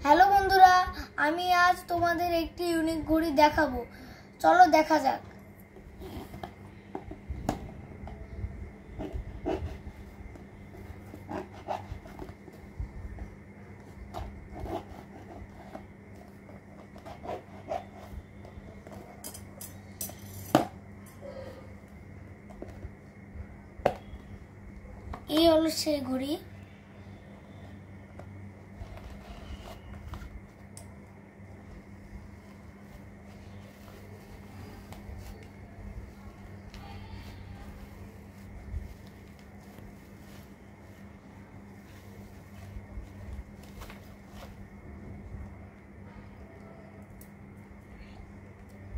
Hello বন্ধুরা, আমি আজ তোমাদের একটি ইউনিক ঘড়ি দেখাবো। চলো দেখা যাক। এই হলো সেই ঘড়ি।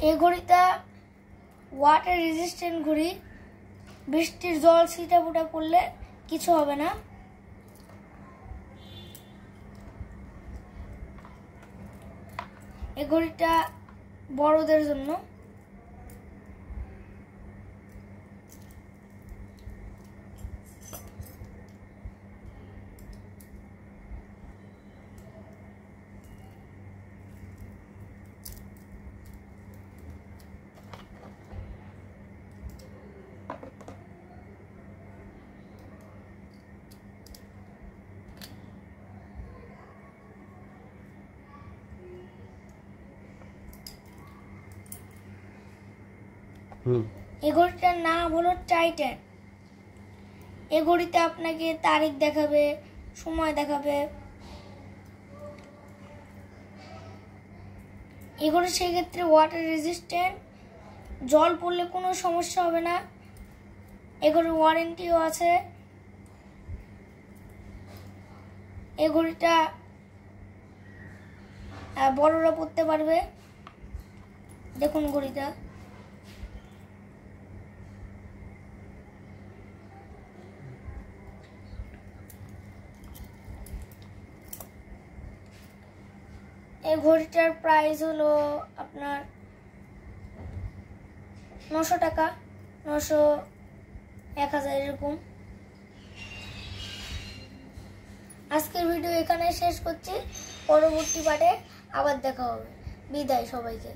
এই ঘড়িটা ওয়াটার রেজিস্ট্যান্ট ঘড়ি। বৃষ্টির জল ছিটা ফুটা পড়লে কিছু হবে না। এই ঘড়িটা বড়দের জন্য। এই ঘড়িটার নাম হলো টাইটান। এই ঘড়িতে আপনাকে তারিখ দেখাবে, সময় দেখাবে। এই ঘড়ি সেক্ষেত্রে ওয়াটার রেজিস্ট্যান্ট, জল পড়লে কোনো সমস্যা হবে না। এই ঘড়ির ওয়ারেন্টিও আছে। এই ঘড়িটা বড়রা পড়তে পারবে। দেখুন ঘড়িটা। এই ঘড়িটার প্রাইস হলো আপনার 900 টাকা, 900, 1000 এরকম। আজকের ভিডিও এখানে শেষ করছি। পরবর্তী পার্টে আবার দেখা হবে। বিদায় সবাইকে।